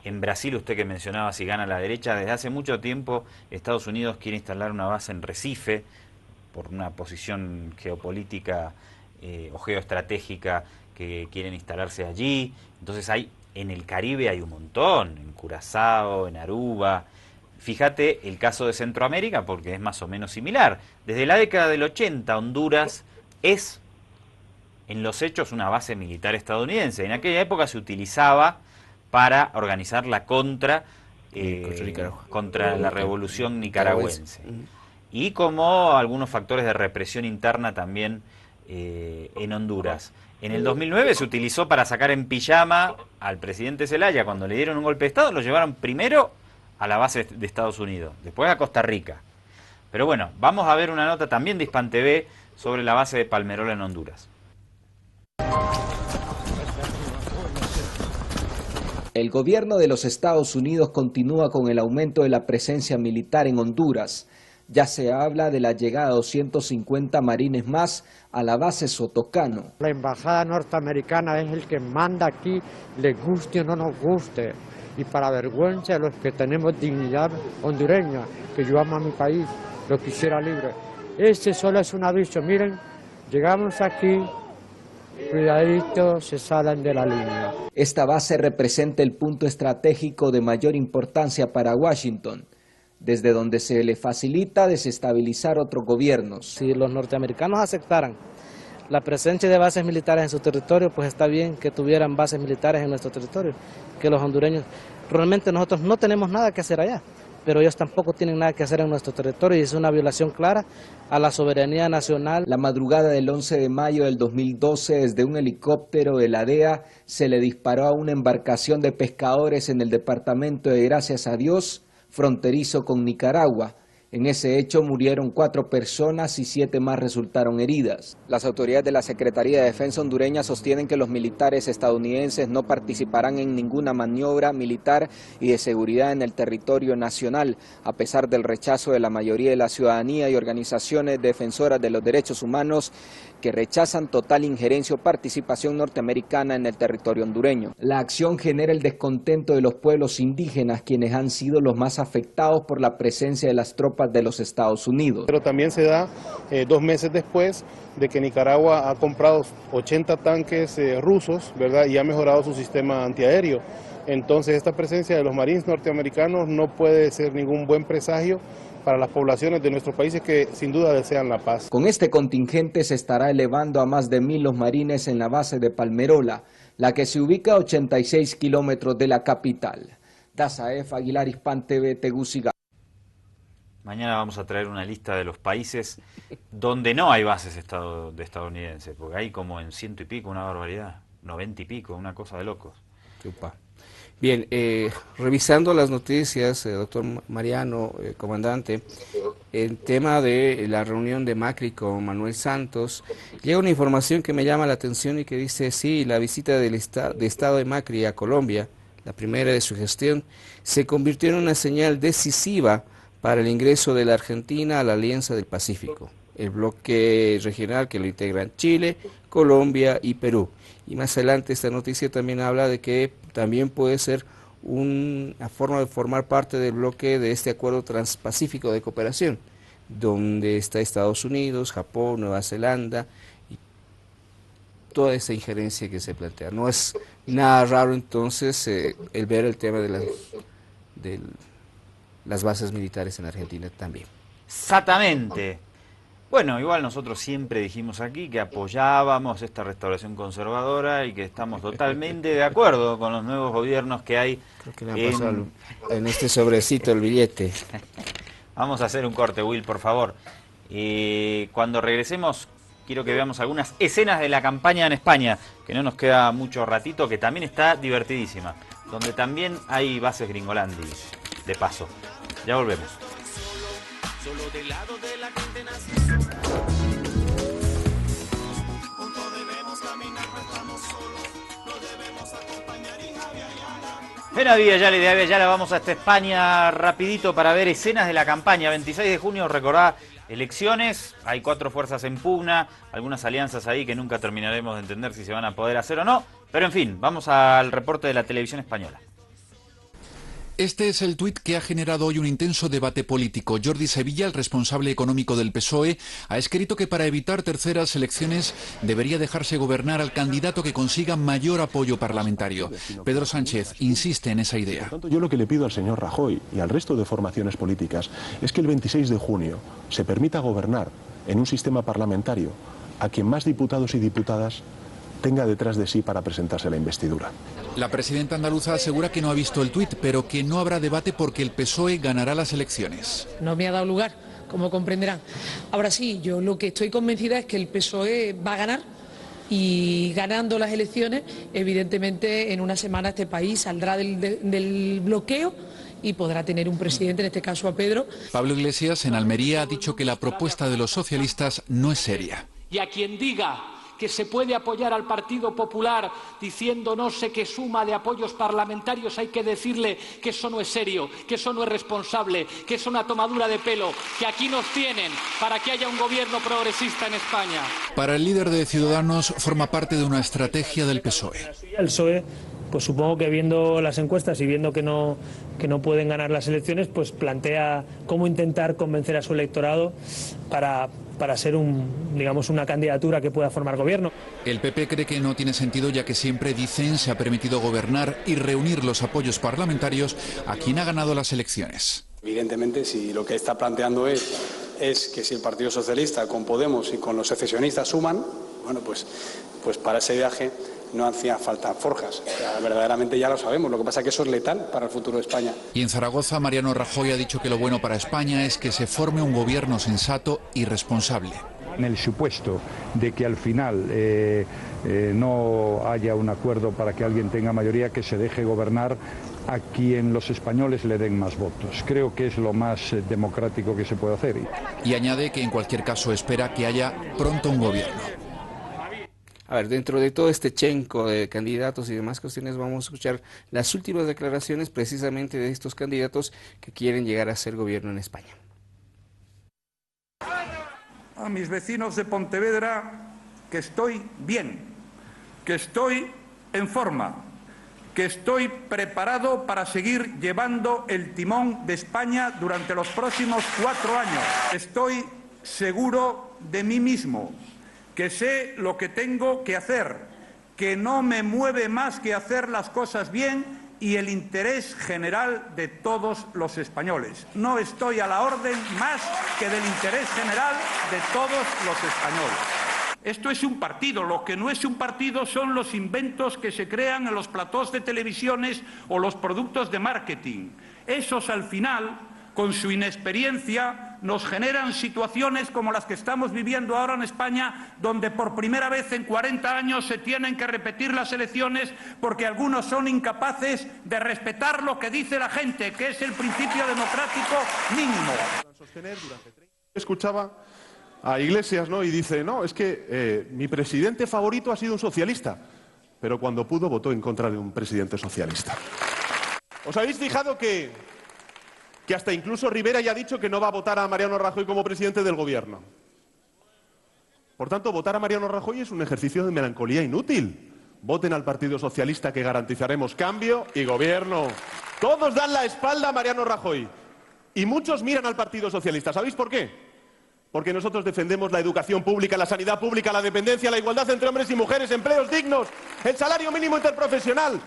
Speaker 2: En Brasil, usted que mencionaba si gana la derecha, desde hace mucho tiempo Estados Unidos quiere instalar una base en Recife por una posición geopolítica o geoestratégica que quieren instalarse allí. Entonces en el Caribe hay un montón, en Curazao, en Aruba. Fíjate el caso de Centroamérica porque es más o menos similar. Desde la década del 80 Honduras es en los hechos una base militar estadounidense. En aquella época se utilizaba para organizar la contra la revolución nicaragüense. Y como algunos factores de represión interna también en Honduras. En el 2009 se utilizó para sacar en pijama al presidente Zelaya. Cuando le dieron un golpe de Estado, lo llevaron primero a la base de Estados Unidos, después a Costa Rica. Pero bueno, vamos a ver una nota también de Hispan TV sobre la base de Palmerola en Honduras.
Speaker 17: El gobierno de los Estados Unidos continúa con el aumento de la presencia militar en Honduras. Ya se habla de la llegada de 250 marines más a la base Sotocano.
Speaker 18: La embajada norteamericana es el que manda aquí, les guste o no nos guste. Y para vergüenza de los que tenemos dignidad hondureña, que yo amo a mi país, lo quisiera libre. Este solo es un aviso, miren, llegamos aquí, cuidadito, se salen de la línea.
Speaker 17: Esta base representa el punto estratégico de mayor importancia para Washington, desde donde se le facilita desestabilizar otros gobiernos.
Speaker 19: Si los norteamericanos aceptaran la presencia de bases militares en su territorio, pues está bien que tuvieran bases militares en nuestro territorio, que los hondureños, realmente nosotros no tenemos nada que hacer allá, pero ellos tampoco tienen nada que hacer en nuestro territorio y es una violación clara a la soberanía nacional.
Speaker 17: La madrugada del 11 de mayo del 2012, desde un helicóptero de la DEA, se le disparó a una embarcación de pescadores en el departamento de Gracias a Dios, fronterizo con Nicaragua. En ese hecho murieron 4 personas y 7 más resultaron heridas. Las autoridades de la Secretaría de Defensa hondureña sostienen que los militares estadounidenses no participarán en ninguna maniobra militar y de seguridad en el territorio nacional, a pesar del rechazo de la mayoría de la ciudadanía y organizaciones defensoras de los derechos humanos que rechazan total injerencia o participación norteamericana en el territorio hondureño. La acción genera el descontento de los pueblos indígenas, quienes han sido los más afectados por la presencia de las tropas de los Estados Unidos.
Speaker 20: Pero también se da 2 meses después de que Nicaragua ha comprado 80 tanques rusos, ¿verdad? Y ha mejorado su sistema antiaéreo. Entonces esta presencia de los marines norteamericanos no puede ser ningún buen presagio para las poblaciones de nuestros países que sin duda desean la paz.
Speaker 17: Con este contingente se estará elevando a más de 1000 los marines en la base de Palmerola, la que se ubica a 86 kilómetros de la capital. Dazaef Aguilar, Hispan TV, Tegucigalpa.
Speaker 2: Mañana vamos a traer una lista de los países donde no hay bases estadounidenses, porque hay como en 100 y pico, una barbaridad, 90 y pico, una cosa de locos.
Speaker 3: Upa. Bien, revisando las noticias, doctor Mariano, comandante, el tema de la reunión de Macri con Manuel Santos, llega una información que me llama la atención y que dice, sí, la visita de Estado de Macri a Colombia, la primera de su gestión, se convirtió en una señal decisiva para el ingreso de la Argentina a la Alianza del Pacífico, el bloque regional que lo integran Chile, Colombia y Perú. Y más adelante esta noticia también habla de que también puede ser una forma de formar parte del bloque de este acuerdo transpacífico de cooperación, donde está Estados Unidos, Japón, Nueva Zelanda y toda esa injerencia que se plantea. No es nada raro entonces el ver el tema de las bases militares en Argentina también.
Speaker 2: Exactamente. Bueno, igual nosotros siempre dijimos aquí que apoyábamos esta restauración conservadora y que estamos totalmente de acuerdo con los nuevos gobiernos que hay.
Speaker 3: Creo que le han pasado en este sobrecito el billete.
Speaker 2: Vamos a hacer un corte, Will, por favor. Cuando regresemos, quiero que veamos algunas escenas de la campaña en España, que no nos queda mucho ratito, que también está divertidísima, donde también hay bases gringolandis, de paso. Ya volvemos.
Speaker 1: solo del lado de la gente nace. Juntos debemos caminar, no estamos solos, no debemos acompañar y Javier Ayala.
Speaker 2: En Avia Yala y de Avia Yala vamos hasta España rapidito para ver escenas de la campaña. 26 de junio, recordá, elecciones, hay 4 fuerzas en pugna, algunas alianzas ahí que nunca terminaremos de entender si se van a poder hacer o no. Pero en fin, vamos al reporte de la televisión española.
Speaker 21: Este es el tuit que ha generado hoy un intenso debate político. Jordi Sevilla, el responsable económico del PSOE, ha escrito que para evitar terceras elecciones debería dejarse gobernar al candidato que consiga mayor apoyo parlamentario. Pedro Sánchez insiste en esa idea.
Speaker 22: Por tanto, yo lo que le pido al señor Rajoy y al resto de formaciones políticas es que el 26 de junio se permita gobernar en un sistema parlamentario a quien más diputados y diputadas tenga detrás de sí para presentarse a la investidura.
Speaker 21: La presidenta andaluza asegura que no ha visto el tuit, pero que no habrá debate porque el PSOE ganará las elecciones.
Speaker 23: No me ha dado lugar, como comprenderán. Ahora sí, yo lo que estoy convencida es que el PSOE va a ganar y ganando las elecciones, evidentemente en una semana este país saldrá del bloqueo y podrá tener un presidente, en este caso a Pedro.
Speaker 21: Pablo Iglesias en Almería ha dicho que la propuesta de los socialistas no es seria.
Speaker 24: Y a quien diga que se puede apoyar al Partido Popular diciendo no sé qué suma de apoyos parlamentarios, hay que decirle que eso no es serio, que eso no es responsable, que es una tomadura de pelo, que aquí nos tienen para que haya un gobierno progresista en España.
Speaker 21: Para el líder de Ciudadanos forma parte de una estrategia del PSOE.
Speaker 25: El PSOE, pues supongo que viendo las encuestas y viendo que no pueden ganar las elecciones, pues plantea cómo intentar convencer a su electorado para ser una candidatura que pueda formar gobierno.
Speaker 21: El PP cree que no tiene sentido ya que siempre dicen se ha permitido gobernar y reunir los apoyos parlamentarios a quien ha ganado las elecciones.
Speaker 26: Evidentemente, si lo que está planteando es que si el Partido Socialista con Podemos y con los secesionistas suman, bueno, pues para ese viaje no hacía falta forjas. Verdaderamente ya lo sabemos. Lo que pasa es que eso es letal para el futuro de España.
Speaker 21: Y en Zaragoza, Mariano Rajoy ha dicho que lo bueno para España es que se forme un gobierno sensato y responsable.
Speaker 27: En el supuesto de que al final no haya un acuerdo para que alguien tenga mayoría, que se deje gobernar a quien los españoles le den más votos. Creo que es lo más democrático que se puede hacer.
Speaker 21: Y añade que en cualquier caso espera que haya pronto un gobierno.
Speaker 3: A ver, dentro de todo este chenco de candidatos y demás cuestiones, vamos a escuchar las últimas declaraciones precisamente de estos candidatos que quieren llegar a ser gobierno en España.
Speaker 28: A mis vecinos de Pontevedra que estoy bien, que estoy en forma, que estoy preparado para seguir llevando el timón de España durante los próximos 4 años. Estoy seguro de mí mismo, que sé lo que tengo que hacer, que no me mueve más que hacer las cosas bien y el interés general de todos los españoles. No estoy a la orden más que del interés general de todos los españoles. Esto es un partido, lo que no es un partido son los inventos que se crean en los platós de televisiones o los productos de marketing. Esos al final, con su inexperiencia, nos generan situaciones como las que estamos viviendo ahora en España, donde por primera vez en 40 años se tienen que repetir las elecciones porque algunos son incapaces de respetar lo que dice la gente, que es el principio democrático mínimo.
Speaker 20: Escuchaba a Iglesias, ¿no? Y dice, no, es que mi presidente favorito ha sido un socialista, pero cuando pudo votó en contra de un presidente socialista. ¿Os habéis fijado que hasta incluso Rivera ya ha dicho que no va a votar a Mariano Rajoy como presidente del gobierno? Por tanto, votar a Mariano Rajoy es un ejercicio de melancolía inútil. Voten al Partido Socialista, que garantizaremos cambio y gobierno. Todos dan la espalda a Mariano Rajoy y muchos miran al Partido Socialista. ¿Sabéis por qué? Porque nosotros defendemos la educación pública, la sanidad pública, la dependencia, la igualdad entre hombres y mujeres, empleos dignos, el salario mínimo interprofesional.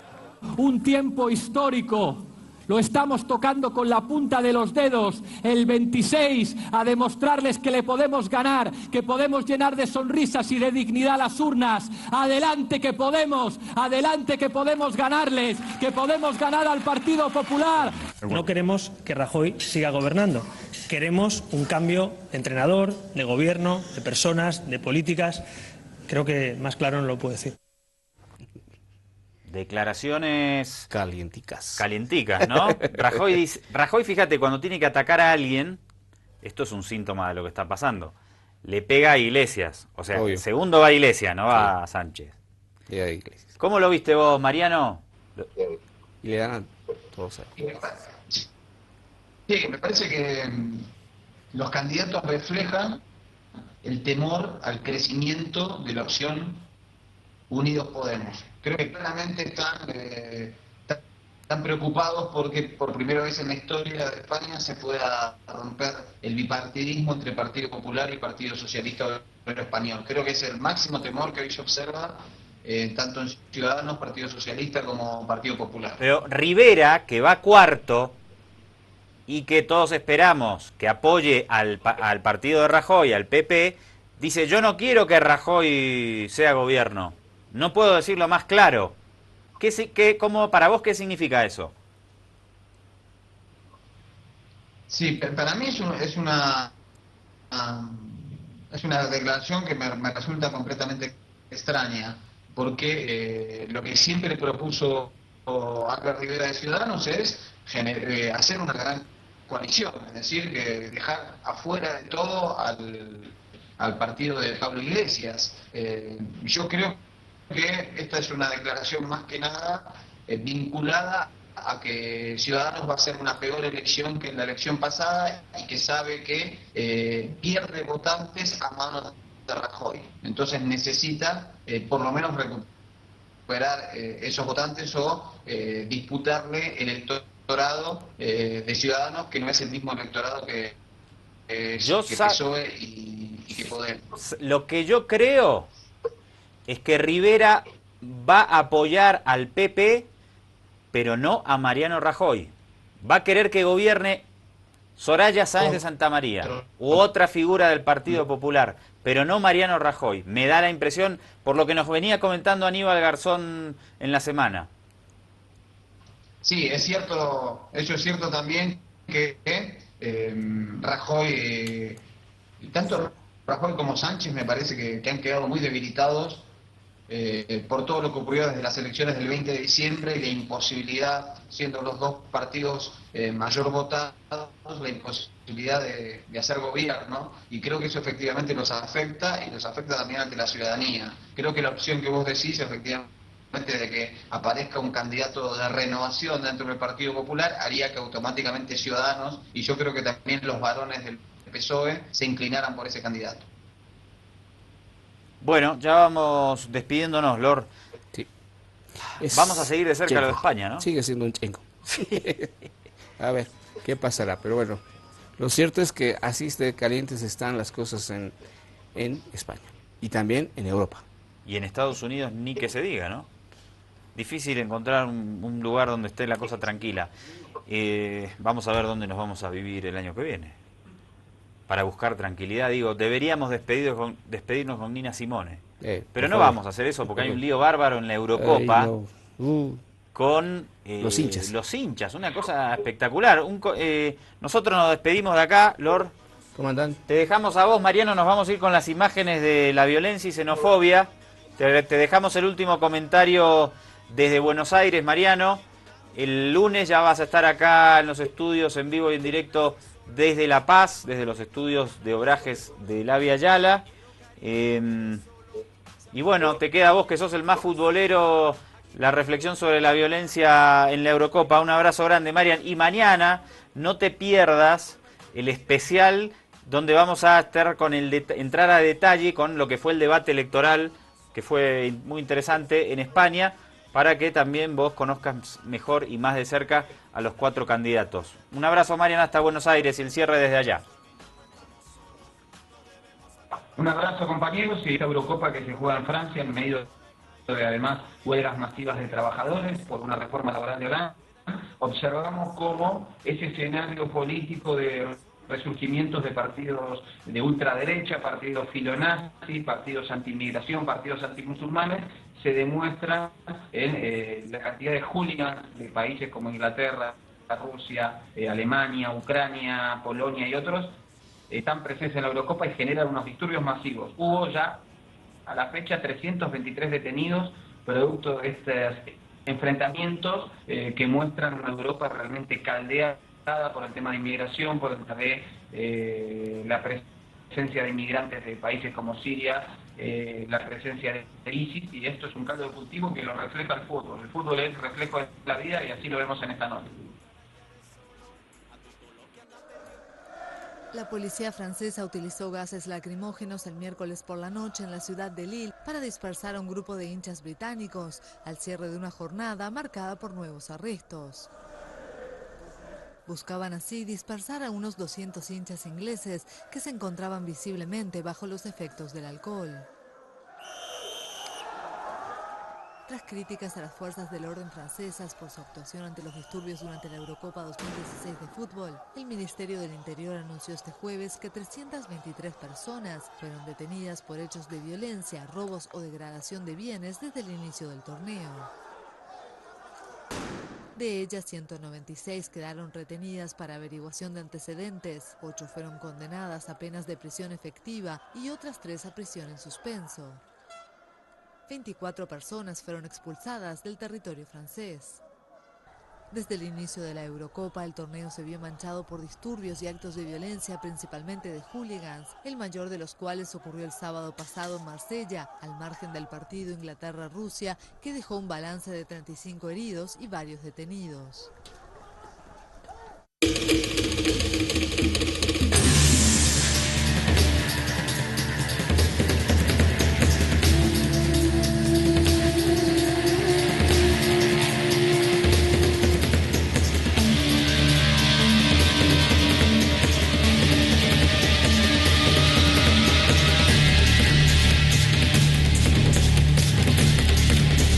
Speaker 24: Un tiempo histórico. Lo estamos tocando con la punta de los dedos el 26 a demostrarles que le podemos ganar, que podemos llenar de sonrisas y de dignidad las urnas. Adelante que podemos ganarles, que podemos ganar al Partido Popular.
Speaker 25: No queremos que Rajoy siga gobernando. Queremos un cambio de entrenador, de gobierno, de personas, de políticas. Creo que más claro no lo puedo decir.
Speaker 2: Declaraciones
Speaker 3: calienticas,
Speaker 2: ¿no? Rajoy, fíjate, cuando tiene que atacar a alguien, esto es un síntoma de lo que está pasando. Le pega a Iglesias, o sea,
Speaker 3: Obvio.
Speaker 2: segundo va Iglesias, no va a Sánchez.
Speaker 3: Llega Iglesias.
Speaker 2: ¿Cómo lo viste vos, Mariano?
Speaker 3: Y le ganan todos ahí.
Speaker 4: Sí, me parece que los candidatos reflejan el temor al crecimiento de la opción Unidos Podemos. Creo que claramente están preocupados porque por primera vez en la historia de España se pueda romper el bipartidismo entre Partido Popular y Partido Socialista Obrero Español. Creo que es el máximo temor que hoy se observa tanto en Ciudadanos, Partido Socialista como Partido Popular.
Speaker 2: Pero Rivera, que va cuarto y que todos esperamos que apoye al partido de Rajoy, al PP, dice: yo no quiero que Rajoy sea gobierno. No puedo decirlo más claro. ¿Cómo, para vos, qué significa eso?
Speaker 4: Sí, para mí es una declaración que me resulta completamente extraña, porque lo que siempre propuso Albert Rivera de Ciudadanos es hacer una gran coalición, es decir, que dejar afuera de todo al partido de Pablo Iglesias. Yo creo que esta es una declaración más que nada vinculada a que Ciudadanos va a hacer una peor elección que en la elección pasada y que sabe que pierde votantes a manos de Rajoy. Entonces necesita por lo menos recuperar esos votantes o disputarle el electorado de Ciudadanos, que no es el mismo electorado que PSOE y que Podemos.
Speaker 2: Lo que yo creo es que Rivera va a apoyar al PP, pero no a Mariano Rajoy. Va a querer que gobierne Soraya Sáenz de Santamaría u otra figura del Partido Popular, pero no Mariano Rajoy. Me da la impresión, por lo que nos venía comentando Aníbal Garzón en la semana.
Speaker 4: Sí, es cierto, eso es cierto también que Rajoy, tanto Rajoy como Sánchez me parece que han quedado muy debilitados por todo lo que ocurrió desde las elecciones del 20 de diciembre y la imposibilidad, siendo los dos partidos mayor votados, la imposibilidad de hacer gobierno, y creo que eso efectivamente los afecta y los afecta también ante la ciudadanía. Creo que la opción que vos decís, efectivamente, de que aparezca un candidato de renovación dentro del Partido Popular, haría que automáticamente Ciudadanos, y yo creo que también los varones del PSOE, se inclinaran por ese candidato.
Speaker 2: Bueno, ya vamos despidiéndonos, Lord.
Speaker 3: Sí.
Speaker 2: Vamos a seguir de cerca lo de España, ¿no?
Speaker 3: Sigue siendo un chengo. Sí. A ver, ¿qué pasará? Pero bueno, lo cierto es que así calientes están las cosas en España y también en Europa.
Speaker 2: Y en Estados Unidos ni que se diga, ¿no? Difícil encontrar un lugar donde esté la cosa tranquila. Vamos a ver dónde nos vamos a vivir el año que viene. Para buscar tranquilidad, digo, deberíamos despedirnos con Nina Simone. Pero no vamos a hacer eso porque hay un lío bárbaro en la Eurocopa con
Speaker 3: los hinchas.
Speaker 2: Los hinchas, una cosa espectacular. Nosotros nos despedimos de acá, Lord.
Speaker 3: Comandante.
Speaker 2: Te dejamos a vos, Mariano, nos vamos a ir con las imágenes de la violencia y xenofobia. Te dejamos el último comentario desde Buenos Aires, Mariano. El lunes ya vas a estar acá en los estudios en vivo y en directo desde La Paz, desde los estudios de Obrajes de la Via Yala. Y bueno, te queda a vos, que sos el más futbolero, la reflexión sobre la violencia en la Eurocopa. Un abrazo grande, Marian. Y mañana no te pierdas el especial donde vamos a estar con entrar a detalle con lo que fue el debate electoral, que fue muy interesante en España, para que también vos conozcas mejor y más de cerca a los 4 candidatos. Un abrazo, Marian, hasta Buenos Aires y el cierre desde allá.
Speaker 4: Un abrazo, compañeros, y esta Eurocopa que se juega en Francia en medio de además huelgas masivas de trabajadores por una reforma laboral de Hollande. Observamos cómo ese escenario político de resurgimientos de partidos de ultraderecha, partidos filonazis, partidos anti-inmigración, partidos antimusulmanes, se demuestra en la cantidad de hooligans de países como Inglaterra, Rusia, Alemania, Ucrania, Polonia y otros, están presentes en la Eurocopa y generan unos disturbios masivos. Hubo ya a la fecha 323 detenidos producto de estos enfrentamientos que muestran una Europa realmente caldeada por el tema de inmigración, por el tema de
Speaker 5: la presencia de inmigrantes de países como Siria, la presencia de ISIS, y esto es un caldo de cultivo que lo refleja el fútbol. El fútbol es reflejo de la vida y así lo vemos en esta nota.
Speaker 6: La policía francesa utilizó gases lacrimógenos el miércoles por la noche en la ciudad de Lille para dispersar a un grupo de hinchas británicos al cierre de una jornada marcada por nuevos arrestos. Buscaban así dispersar a unos 200 hinchas ingleses que se encontraban visiblemente bajo los efectos del alcohol. Tras críticas a las fuerzas del orden francesas por su actuación ante los disturbios durante la Eurocopa 2016 de fútbol, el Ministerio del Interior anunció este jueves que 323 personas fueron detenidas por hechos de violencia, robos o degradación de bienes desde el inicio del torneo. De ellas, 196 quedaron retenidas para averiguación de antecedentes, 8 fueron condenadas a penas de prisión efectiva y otras 3 a prisión en suspenso. 24 personas fueron expulsadas del territorio francés. Desde el inicio de la Eurocopa, el torneo se vio manchado por disturbios y actos de violencia, principalmente de hooligans, el mayor de los cuales ocurrió el sábado pasado en Marsella, al margen del partido Inglaterra-Rusia, que dejó un balance de 35 heridos y varios detenidos.